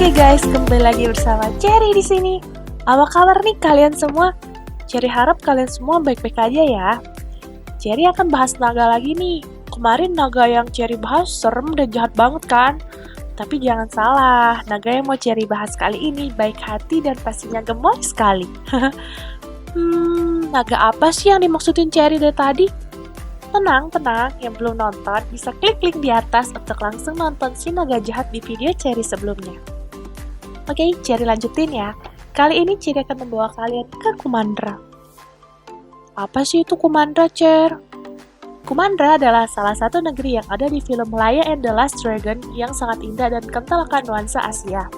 Oke guys, kembali lagi bersama Cherry di sini. Apa kabar nih kalian semua? Cherry harap kalian semua baik-baik aja ya. Cherry akan bahas naga lagi nih. Kemarin naga yang Cherry bahas serem dan jahat banget kan? Tapi jangan salah, naga yang mau Cherry bahas kali ini baik hati dan pastinya gemoy sekali. Naga apa sih yang dimaksudin Cherry dari tadi? Tenang, yang belum nonton bisa klik link di atas untuk langsung nonton si naga jahat di video Cherry sebelumnya. Oke, Cherry lanjutin ya. Kali ini Cherry akan membawa kalian ke Kumandra. Apa sih itu Kumandra, Cher? Kumandra adalah salah satu negeri yang ada di film Raya and the Last Dragon yang sangat indah dan kental akan nuansa Asia.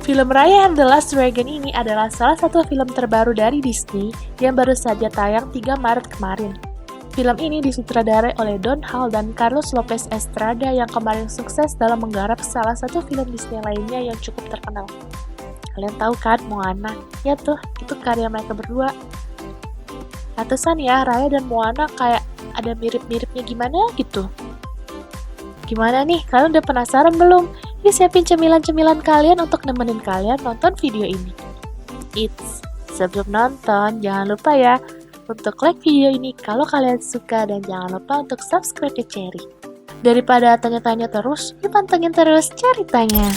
Film Raya and the Last Dragon ini adalah salah satu film terbaru dari Disney yang baru saja tayang 3 Maret kemarin. Film ini disutradarai oleh Don Hall dan Carlos Lopez Estrada yang kemarin sukses dalam menggarap salah satu film Disney lainnya yang cukup terkenal. Kalian tahu kan Moana? Ya tuh, itu karya mereka berdua. Pantesan ya, Raya dan Moana kayak ada mirip-miripnya gimana gitu. Gimana nih, kalian udah penasaran belum? Yuk siapin cemilan-cemilan kalian untuk nemenin kalian nonton video ini. Sebelum nonton, jangan lupa ya untuk like video ini kalau kalian suka dan jangan lupa untuk subscribe ke Cherry. Daripada tanya-tanya terus, yuk pantengin terus ceritanya.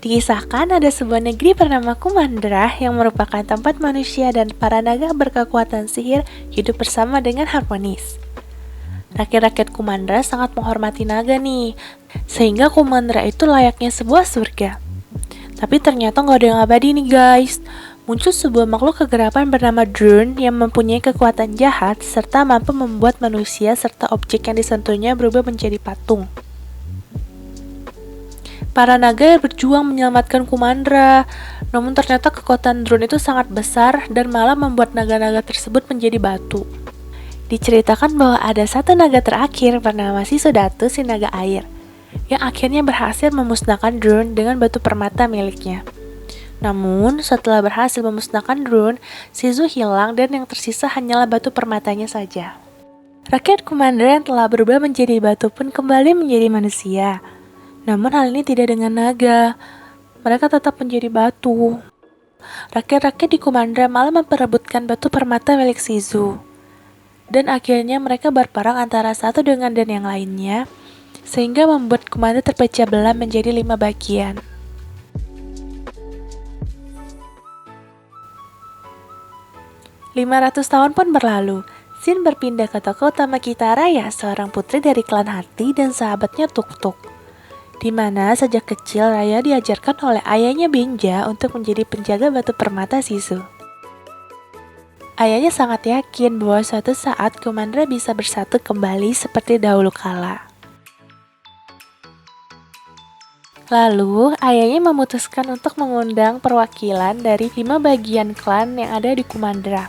Dikisahkan ada sebuah negeri bernama Kumandra yang merupakan tempat manusia dan para naga berkekuatan sihir hidup bersama dengan harmonis. Rakyat-rakyat Kumandra sangat menghormati naga nih, sehingga Kumandra itu layaknya sebuah surga. Tapi ternyata nggak ada yang abadi nih guys. Muncul sebuah makhluk kegelapan bernama Drone yang mempunyai kekuatan jahat serta mampu membuat manusia serta objek yang disentuhnya berubah menjadi patung. Para naga berjuang menyelamatkan Kumandra, namun ternyata kekuatan Drone itu sangat besar dan malah membuat naga-naga tersebut menjadi batu. Diceritakan bahwa ada satu naga terakhir bernama Sisodatu si naga air, yang akhirnya berhasil memusnahkan Drone dengan batu permata miliknya. Namun, setelah berhasil memusnahkan Drone, Sisu hilang dan yang tersisa hanyalah batu permatanya saja. Rakyat Kumandra yang telah berubah menjadi batu pun kembali menjadi manusia. Namun hal ini tidak dengan naga, mereka tetap menjadi batu. Rakyat-rakyat di Kumandra malah memperebutkan batu permata milik Sisu. Dan akhirnya mereka berperang antara satu dengan dan yang lainnya, sehingga membuat Kumandra terpecah belah menjadi 5 bagian. "500 tahun pun berlalu. Sin berpindah ke tokoh utama kita Raya, seorang putri dari klan Hati dan sahabatnya Tuk-Tuk. Di mana sejak kecil Raya diajarkan oleh ayahnya Benja untuk menjadi penjaga batu permata Sisu. Ayahnya sangat yakin bahwa suatu saat Kumandra bisa bersatu kembali seperti dahulu kala. Lalu, ayahnya memutuskan untuk mengundang perwakilan dari 5 bagian klan yang ada di Kumandra,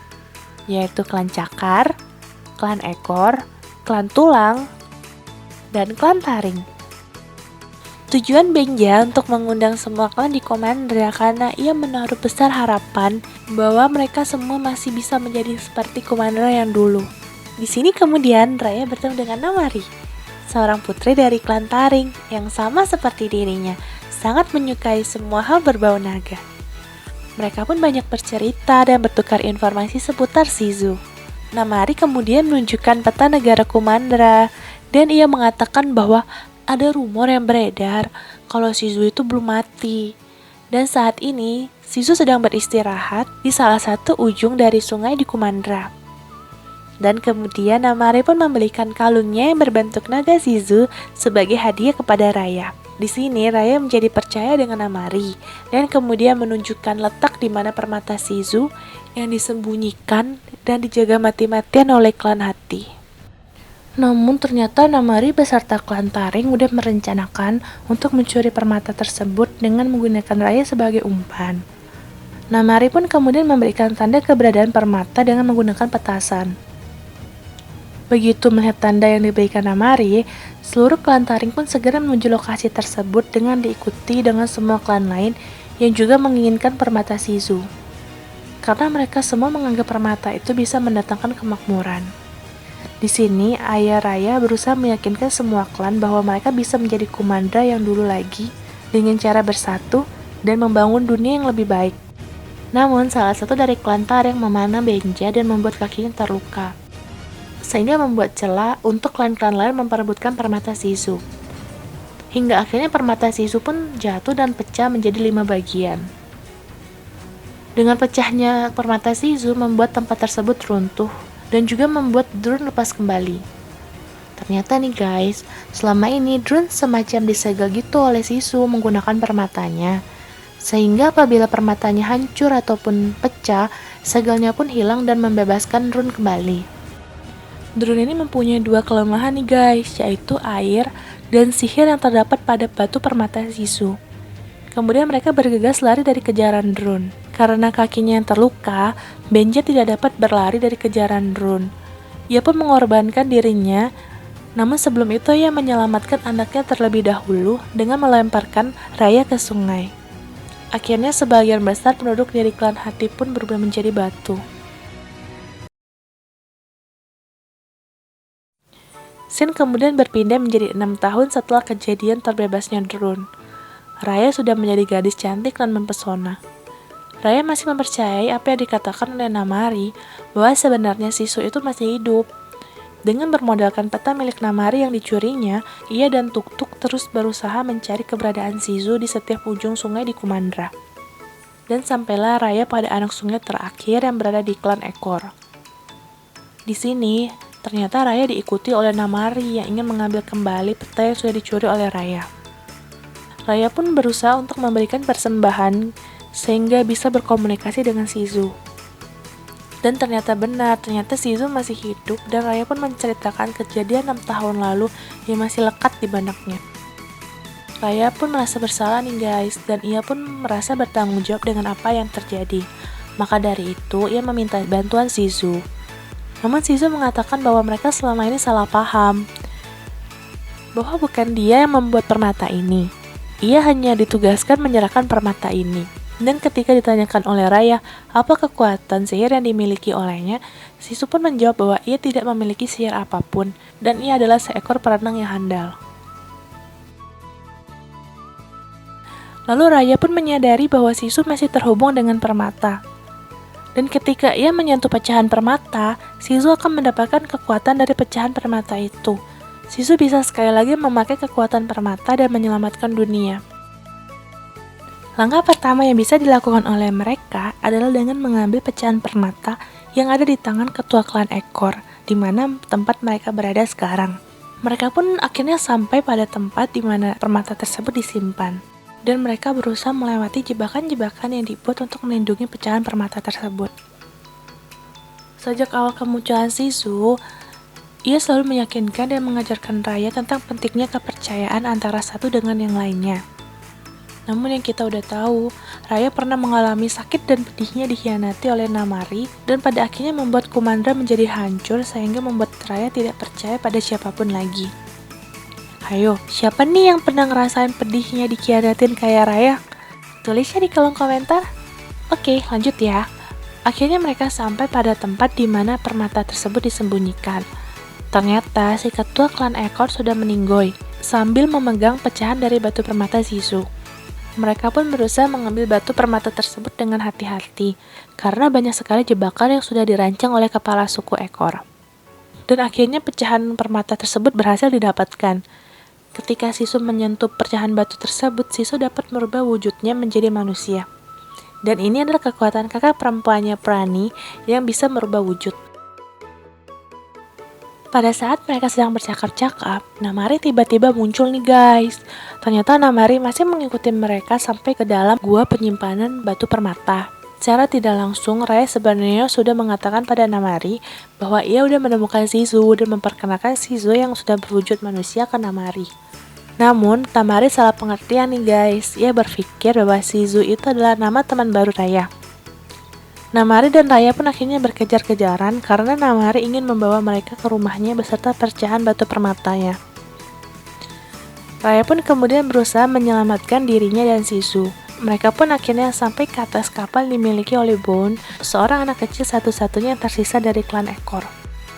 yaitu klan Cakar, klan Ekor, klan Tulang, dan klan Taring. Tujuan Benja untuk mengundang semua klan di Kumandra karena ia menaruh besar harapan bahwa mereka semua masih bisa menjadi seperti Kumandra yang dulu. Di sini kemudian Raya bertemu dengan Namari, seorang putri dari klan Taring yang sama seperti dirinya, sangat menyukai semua hal berbau naga. Mereka pun banyak bercerita dan bertukar informasi seputar Sisu. Namari kemudian menunjukkan peta negara Kumandra dan ia mengatakan bahwa ada rumor yang beredar kalau Sisu itu belum mati. Dan saat ini, Sisu sedang beristirahat di salah satu ujung dari sungai di Kumandra. Dan kemudian Namari pun membelikan kalungnya yang berbentuk naga Sisu sebagai hadiah kepada Raya. Di sini Raya menjadi percaya dengan Namari dan kemudian menunjukkan letak di mana permata Sisu yang disembunyikan dan dijaga mati-matian oleh klan Hati. Namun ternyata Namari beserta klan Taring udah merencanakan untuk mencuri permata tersebut dengan menggunakan Raya sebagai umpan. Namari pun kemudian memberikan tanda keberadaan permata dengan menggunakan petasan. Begitu melihat tanda yang diberikan Namari, seluruh klan Taring pun segera menuju lokasi tersebut dengan diikuti dengan semua klan lain yang juga menginginkan permata Sisu. karena mereka semua menganggap permata itu bisa mendatangkan kemakmuran. Di sini, ayah Raya berusaha meyakinkan semua klan bahwa mereka bisa menjadi Kumandra yang dulu lagi dengan cara bersatu dan membangun dunia yang lebih baik. Namun, salah satu dari klan Tareng memanah Benja dan membuat kakinya terluka, sehingga membuat celah untuk klan-klan lain memperebutkan permata Shizu. Hingga akhirnya permata Shizu pun jatuh dan pecah menjadi 5 bagian. Dengan pecahnya permata Shizu membuat tempat tersebut runtuh dan juga membuat drone lepas kembali. Ternyata nih guys, selama ini drone semacam disegel gitu oleh Shizu menggunakan permatanya. Sehingga apabila permatanya hancur ataupun pecah, segelnya pun hilang dan membebaskan drone kembali. Drone ini mempunyai 2 kelemahan nih guys, yaitu air dan sihir yang terdapat pada batu permata Shizu. Kemudian mereka bergegas lari dari kejaran drone. Karena kakinya yang terluka, Benja tidak dapat berlari dari kejaran drone. Ia pun mengorbankan dirinya, namun sebelum itu ia menyelamatkan anaknya terlebih dahulu dengan melemparkan Raya ke sungai. Akhirnya sebagian besar penduduk dari klan Hati pun berubah menjadi batu. Scene kemudian berpindah menjadi 6 tahun setelah kejadian terbebasnya drone. Raya sudah menjadi gadis cantik dan mempesona. Raya masih mempercayai apa yang dikatakan oleh Namari bahwa sebenarnya Shizu itu masih hidup. Dengan bermodalkan peta milik Namari yang dicurinya, ia dan Tuk-Tuk terus berusaha mencari keberadaan Shizu di setiap ujung sungai di Kumandra. Dan sampailah Raya pada anak sungai terakhir yang berada di klan Ekor. Di sini, ternyata Raya diikuti oleh Namari yang ingin mengambil kembali peta yang sudah dicuri oleh Raya. Raya pun berusaha untuk memberikan persembahan sehingga bisa berkomunikasi dengan Shizu. Dan ternyata benar, ternyata Shizu masih hidup dan Raya pun menceritakan kejadian 6 tahun lalu yang masih lekat di benaknya. Raya pun merasa bersalah nih guys, dan ia pun merasa bertanggung jawab dengan apa yang terjadi. Maka dari itu, ia meminta bantuan Shizu. Namun Shizu mengatakan bahwa mereka selama ini salah paham, bahwa bukan dia yang membuat permata ini. Ia hanya ditugaskan menyerahkan permata ini. Dan ketika ditanyakan oleh Raya apa kekuatan sihir yang dimiliki olehnya, Shizu pun menjawab bahwa ia tidak memiliki sihir apapun dan ia adalah seekor perenang yang handal. Lalu Raya pun menyadari bahwa Shizu masih terhubung dengan permata. Dan ketika ia menyentuh pecahan permata, Shizu akan mendapatkan kekuatan dari pecahan permata itu. Shizu bisa sekali lagi memakai kekuatan permata dan menyelamatkan dunia. Langkah pertama yang bisa dilakukan oleh mereka adalah dengan mengambil pecahan permata yang ada di tangan ketua klan Ekor, di mana tempat mereka berada sekarang. Mereka pun akhirnya sampai pada tempat di mana permata tersebut disimpan, dan mereka berusaha melewati jebakan-jebakan yang dibuat untuk melindungi pecahan permata tersebut. Sejak awal kemunculan Shizu, ia selalu meyakinkan dan mengajarkan Raya tentang pentingnya kepercayaan antara satu dengan yang lainnya. Namun yang kita udah tahu, Raya pernah mengalami sakit dan pedihnya dikhianati oleh Namari dan pada akhirnya membuat Kumandra menjadi hancur sehingga membuat Raya tidak percaya pada siapapun lagi. Ayo, siapa nih yang pernah ngerasain pedihnya dikhianatin kayak Raya? Tulisnya di kolom komentar. Oke, lanjut ya. Akhirnya mereka sampai pada tempat di mana permata tersebut disembunyikan. Ternyata si ketua klan Ekor sudah meninggoy sambil memegang pecahan dari batu permata Shizu. Mereka pun berusaha mengambil batu permata tersebut dengan hati-hati, karena banyak sekali jebakan yang sudah dirancang oleh kepala suku Ekor. Dan akhirnya pecahan permata tersebut berhasil didapatkan. Ketika Shizu menyentuh pecahan batu tersebut, Shizu dapat merubah wujudnya menjadi manusia. Dan ini adalah kekuatan kakak perempuannya Prani yang bisa merubah wujud. Pada saat mereka sedang bercakap-cakap, Namari tiba-tiba muncul nih guys. Ternyata Namari masih mengikuti mereka sampai ke dalam gua penyimpanan batu permata. Secara tidak langsung, Raya sebenarnya sudah mengatakan pada Namari bahwa ia udah menemukan Shizu dan memperkenalkan Shizu yang sudah berwujud manusia ke Namari. Namun, Namari salah pengertian nih guys. Ia berpikir bahwa Shizu itu adalah nama teman baru Raya. Namari dan Raya pun akhirnya berkejar-kejaran karena Namari ingin membawa mereka ke rumahnya beserta pecahan batu permatanya. Raya pun kemudian berusaha menyelamatkan dirinya dan Shizu. mereka pun akhirnya sampai ke atas kapal dimiliki oleh Bone, seorang anak kecil satu-satunya yang tersisa dari klan Ekor.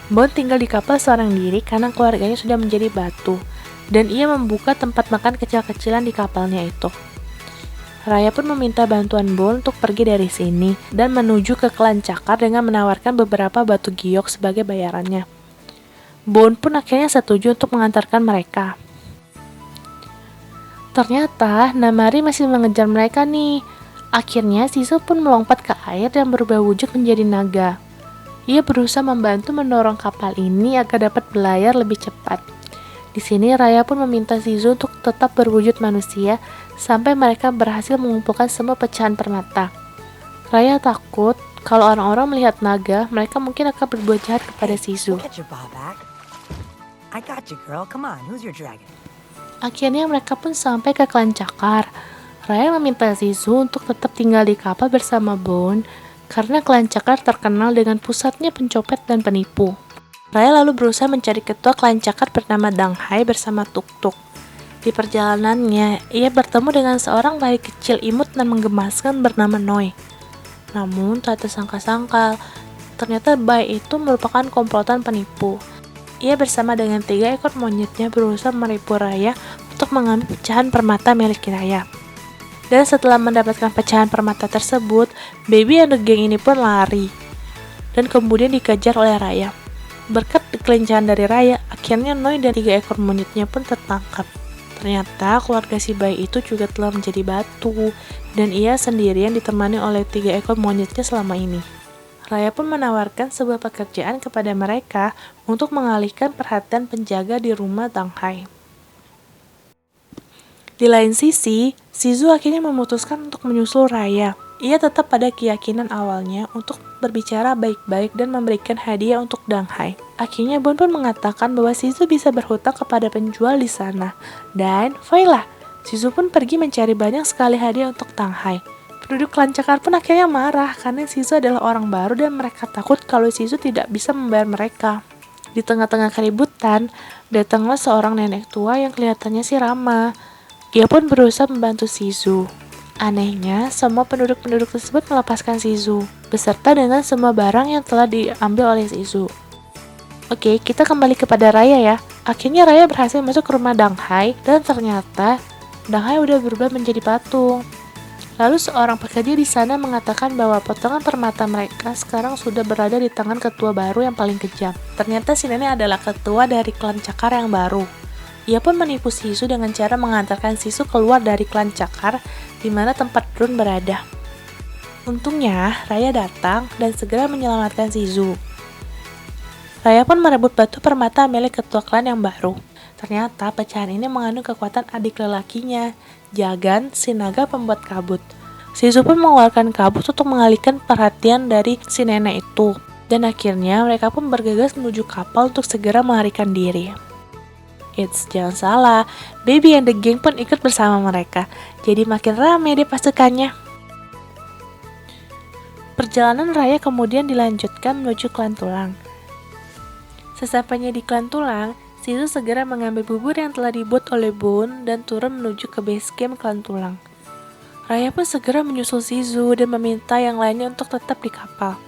Bone tinggal di kapal seorang diri karena keluarganya sudah menjadi batu, dan ia membuka tempat makan kecil-kecilan di kapalnya itu. Raya pun meminta bantuan Bone untuk pergi dari sini dan menuju ke klan Cakar dengan menawarkan beberapa batu giok sebagai bayarannya. Bone pun akhirnya setuju untuk mengantarkan mereka. Ternyata Namari masih mengejar mereka nih. Akhirnya Shizu pun melompat ke air dan berubah wujud menjadi naga. Ia berusaha membantu mendorong kapal ini agar dapat berlayar lebih cepat. Di sini Raya pun meminta Shizu untuk tetap berwujud manusia sampai mereka berhasil mengumpulkan semua pecahan permata. Raya takut kalau orang-orang melihat naga, mereka mungkin akan berbuat jahat kepada Shizu. Akhirnya mereka pun sampai ke klan Cakar. Raya meminta Shizu untuk tetap tinggal di kapal bersama Bone karena klan Cakar terkenal dengan pusatnya pencopet dan penipu. Raya lalu berusaha mencari ketua klan Cakar bernama Dang Hai bersama Tuk Tuk. Di perjalanannya, ia bertemu dengan seorang bayi kecil imut dan menggemaskan bernama Noi. Namun, tak tersangka-sangka, ternyata bayi itu merupakan komplotan penipu. Ia bersama dengan 3 ekor monyetnya berusaha menipu Raya untuk mengambil pecahan permata milik Raya. Dan setelah mendapatkan pecahan permata tersebut, Baby and the Gang ini pun lari dan kemudian dikejar oleh Raya. Berkat kelincahan dari Raya, akhirnya Noi dan 3 ekor monyetnya pun tertangkap. Ternyata keluarga si bayi itu juga telah menjadi batu, dan ia sendirian ditemani oleh 3 ekor monyetnya selama ini. Raya pun menawarkan sebuah pekerjaan kepada mereka untuk mengalihkan perhatian penjaga di rumah Dang Hai. Di lain sisi, Shizu akhirnya memutuskan untuk menyusul Raya. Ia tetap pada keyakinan awalnya untuk berbicara baik-baik dan memberikan hadiah untuk Dang Hai. Akhirnya Bone pun mengatakan bahwa Shizu bisa berhutang kepada penjual di sana. Dan, voila, Shizu pun pergi mencari banyak sekali hadiah untuk Dang Hai. Penduduk klan Cakar pun akhirnya marah karena Shizu adalah orang baru dan mereka takut kalau Shizu tidak bisa membayar mereka. Di tengah-tengah keributan, datanglah seorang nenek tua yang kelihatannya sih ramah. Ia pun berusaha membantu Shizu. Anehnya, semua penduduk-penduduk tersebut melepaskan Shizu, beserta dengan semua barang yang telah diambil oleh Shizu. Oke, kita kembali kepada Raya ya. Akhirnya Raya berhasil masuk ke rumah Dang Hai dan ternyata Dang Hai udah berubah menjadi patung. Lalu seorang pekerja di sana mengatakan bahwa potongan permata mereka sekarang sudah berada di tangan ketua baru yang paling kejam. Ternyata si nenek adalah ketua dari klan Cakar yang baru. Ia pun menipu Shizu dengan cara mengantarkan Shizu keluar dari klan Cakar di mana tempat drone berada. Untungnya, Raya datang dan segera menyelamatkan Shizu. Raya pun merebut batu permata milik ketua klan yang baru. Ternyata pecahan ini mengandung kekuatan adik lelakinya, Jagan, si naga pembuat kabut. Shizu pun mengeluarkan kabut untuk mengalihkan perhatian dari si nenek itu. Dan akhirnya mereka pun bergegas menuju kapal untuk segera melarikan diri. Jangan salah, Baby and the Gang pun ikut bersama mereka. Jadi makin ramai deh pasukannya. Perjalanan Raya kemudian dilanjutkan menuju klan Tulang. Sesampainya di klan Tulang, Shizu segera mengambil bubur yang telah dibuat oleh Bone dan turun menuju ke base camp klan Tulang. Raya pun segera menyusul Shizu dan meminta yang lainnya untuk tetap di kapal.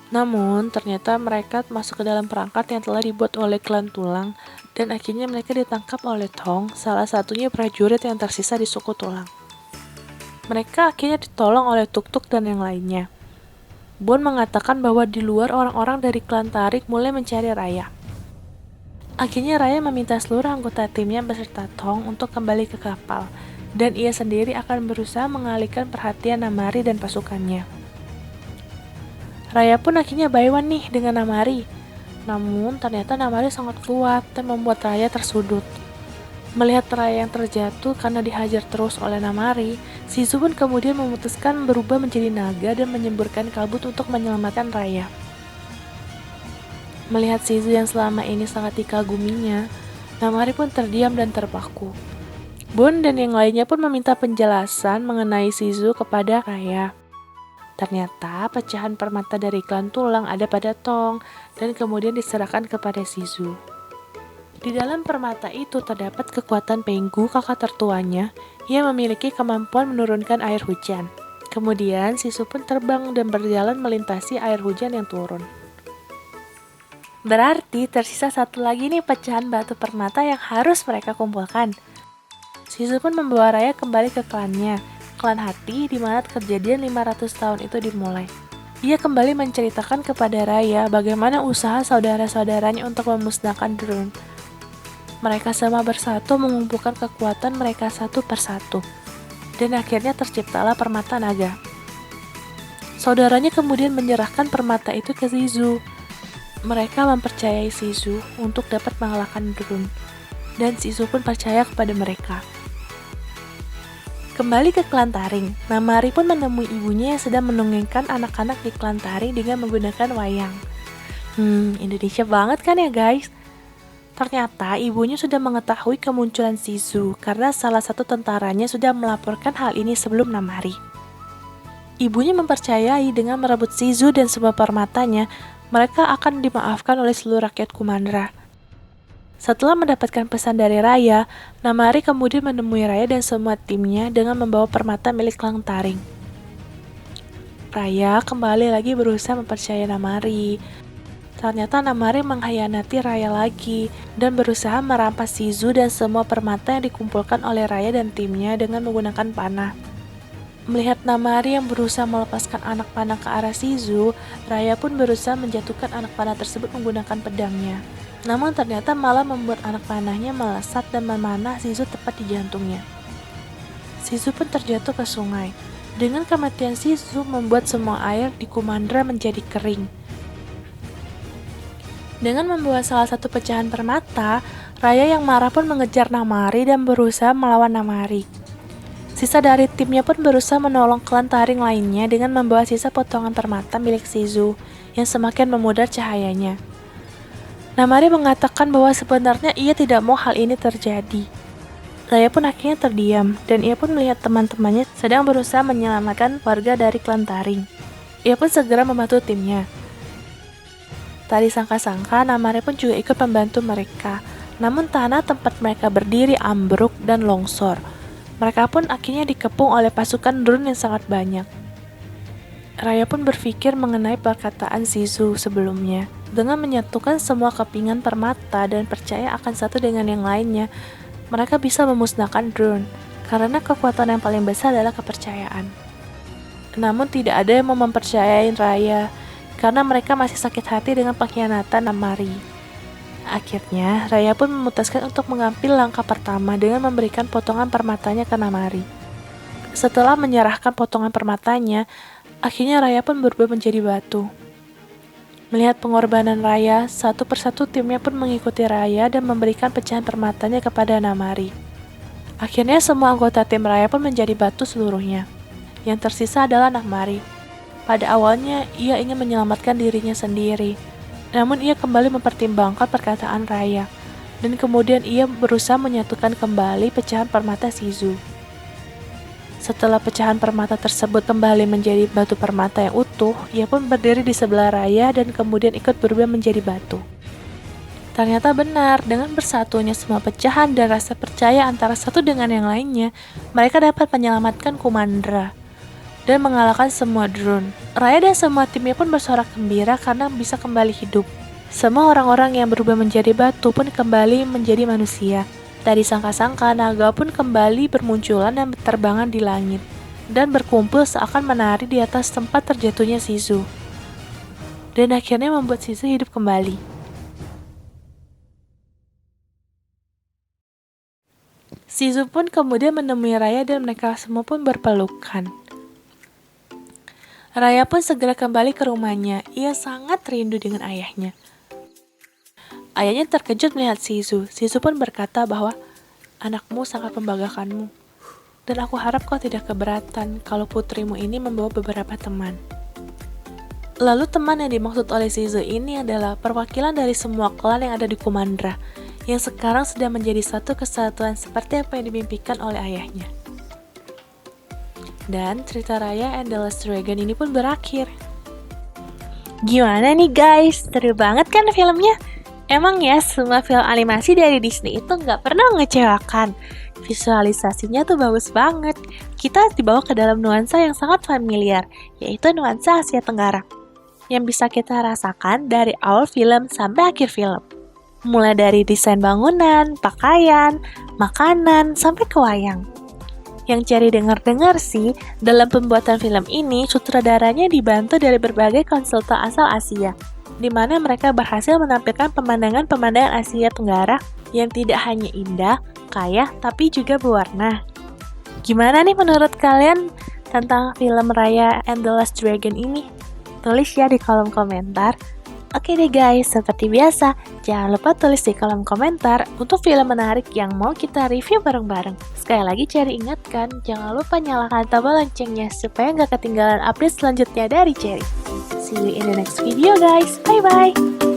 Namun, ternyata mereka masuk ke dalam perangkat yang telah dibuat oleh klan Tulang dan akhirnya mereka ditangkap oleh Tong, salah satunya prajurit yang tersisa di suku Tulang. Mereka akhirnya ditolong oleh Tuk Tuk dan yang lainnya. Bone mengatakan bahwa di luar orang-orang dari klan Tarik mulai mencari Raya. Akhirnya Raya meminta seluruh anggota timnya beserta Tong untuk kembali ke kapal, dan ia sendiri akan berusaha mengalihkan perhatian Namari dan pasukannya. Raya pun akhirnya buy one nih dengan Namari. Namun ternyata Namari sangat kuat dan membuat Raya tersudut. Melihat Raya yang terjatuh karena dihajar terus oleh Namari, Shizu pun kemudian memutuskan berubah menjadi naga dan menyemburkan kabut untuk menyelamatkan Raya. Melihat Shizu yang selama ini sangat dikaguminya, Namari pun terdiam dan terpaku. Bone dan yang lainnya pun meminta penjelasan mengenai Shizu kepada Raya. Ternyata pecahan permata dari klan Tulang ada pada Tong dan kemudian diserahkan kepada Shizu. Di dalam permata itu terdapat kekuatan Penggu, kakak tertuanya, Ia memiliki kemampuan menurunkan air hujan. Kemudian, Sisu pun terbang dan berjalan melintasi air hujan yang turun. Berarti tersisa satu lagi nih pecahan batu permata yang harus mereka kumpulkan. Sisu pun membawa Raya kembali ke klannya, klan Hati di mana kejadian 500 tahun itu dimulai. Ia kembali menceritakan kepada Raya bagaimana usaha saudara-saudaranya untuk memusnahkan drone. Mereka semua bersatu mengumpulkan kekuatan mereka satu persatu. Dan akhirnya terciptalah permata naga. Saudaranya kemudian menyerahkan permata itu ke Sisu. Mereka mempercayai Sisu untuk dapat mengalahkan drone. Dan Sisu pun percaya kepada mereka. Kembali ke klan Taring, Namari pun menemui ibunya yang sedang mendongengkan anak-anak di klan Taring dengan menggunakan wayang. Indonesia banget kan ya guys? Ternyata ibunya sudah mengetahui kemunculan Sisu karena salah satu tentaranya sudah melaporkan hal ini sebelum Namari. Ibunya mempercayai dengan merebut Sisu dan semua permatanya, mereka akan dimaafkan oleh seluruh rakyat Kumandra. Setelah mendapatkan pesan dari Raya, Namari kemudian menemui Raya dan semua timnya dengan membawa permata milik klan Taring. Raya kembali lagi berusaha mempercayai Namari. Ternyata Namari mengkhianati Raya lagi dan berusaha merampas Sisu dan semua permata yang dikumpulkan oleh Raya dan timnya dengan menggunakan panah. Melihat Namari yang berusaha melepaskan anak panah ke arah Sisu, Raya pun berusaha menjatuhkan anak panah tersebut menggunakan pedangnya. Namun ternyata malah membuat anak panahnya melesat dan memanah Sisu tepat di jantungnya. Sisu pun terjatuh ke sungai. Dengan kematian Sisu membuat semua air di Kumandra menjadi kering. Dengan membawa salah satu pecahan permata, Raya yang marah pun mengejar Namari dan berusaha melawan Namari. Sisa dari timnya pun berusaha menolong klan Taring lainnya dengan membawa sisa potongan permata milik Sisu yang semakin memudar cahayanya. Namari mengatakan bahwa sebenarnya ia tidak mau hal ini terjadi. Raya pun akhirnya terdiam dan ia pun melihat teman-temannya sedang berusaha menyelamatkan warga dari klan Taring. Ia pun segera membantu timnya. Tak disangka-sangka, Namari pun juga ikut membantu mereka. Namun tanah tempat mereka berdiri ambruk dan longsor. Mereka pun akhirnya dikepung oleh pasukan drone yang sangat banyak. Raya pun berpikir mengenai perkataan Sisu sebelumnya. Dengan menyatukan semua kepingan permata dan percaya akan satu dengan yang lainnya, mereka bisa memusnahkan drone. Karena kekuatan yang paling besar adalah kepercayaan. Namun tidak ada yang mau mempercayai Raya, karena mereka masih sakit hati dengan pengkhianatan Namari. Akhirnya, Raya pun memutuskan untuk mengambil langkah pertama dengan memberikan potongan permatanya ke Namari. Setelah menyerahkan potongan permatanya, akhirnya Raya pun berubah menjadi batu. Melihat pengorbanan Raya, satu persatu timnya pun mengikuti Raya dan memberikan pecahan permatanya kepada Namari. Akhirnya semua anggota tim Raya pun menjadi batu seluruhnya. Yang tersisa adalah Namari. Pada awalnya, ia ingin menyelamatkan dirinya sendiri. Namun ia kembali mempertimbangkan perkataan Raya. Dan kemudian ia berusaha menyatukan kembali pecahan permata Sisu. Setelah pecahan permata tersebut kembali menjadi batu permata yang utuh, ia pun berdiri di sebelah Raya dan kemudian ikut berubah menjadi batu. Ternyata benar, dengan bersatunya semua pecahan dan rasa percaya antara satu dengan yang lainnya, mereka dapat menyelamatkan Kumandra dan mengalahkan semua drone. Raya dan semua timnya pun bersorak gembira karena bisa kembali hidup. Semua orang-orang yang berubah menjadi batu pun kembali menjadi manusia. Tak disangka-sangka, naga pun kembali bermunculan dan berterbangan di langit, dan berkumpul seakan menari di atas tempat terjatuhnya Sisu. Dan akhirnya membuat Sisu hidup kembali. Sisu pun kemudian menemui Raya dan mereka semua pun berpelukan. Raya pun segera kembali ke rumahnya. Ia sangat rindu dengan ayahnya. Ayahnya terkejut melihat Sisu. Sisu pun berkata bahwa anakmu sangat membanggakanmu. Dan aku harap kau tidak keberatan kalau putrimu ini membawa beberapa teman. Lalu teman yang dimaksud oleh Sisu ini adalah perwakilan dari semua klan yang ada di Kumandra, yang sekarang sedang menjadi satu kesatuan seperti apa yang dimimpikan oleh ayahnya. Dan cerita Raya and the Last Dragon ini pun berakhir. Gimana nih guys? Seru banget kan filmnya? Emang ya semua film animasi dari Disney itu nggak pernah mengecewakan. Visualisasinya tuh bagus banget. Kita dibawa ke dalam nuansa yang sangat familiar, yaitu nuansa Asia Tenggara, yang bisa kita rasakan dari awal film sampai akhir film. Mulai dari desain bangunan, pakaian, makanan, sampai ke wayang. Yang Cherry dengar-dengar sih, dalam pembuatan film ini, sutradaranya dibantu dari berbagai konsultan asal Asia, di mana mereka berhasil menampilkan pemandangan-pemandangan Asia Tenggara yang tidak hanya indah, kaya, tapi juga berwarna. Gimana nih menurut kalian tentang film Raya and the Last Dragon ini? Tulis ya di kolom komentar. Oke deh guys, seperti biasa, jangan lupa tulis di kolom komentar untuk film menarik yang mau kita review bareng-bareng. Sekali lagi Cherry ingatkan, jangan lupa nyalakan tombol loncengnya supaya nggak ketinggalan update selanjutnya dari Cherry. See you in the next video guys, bye-bye!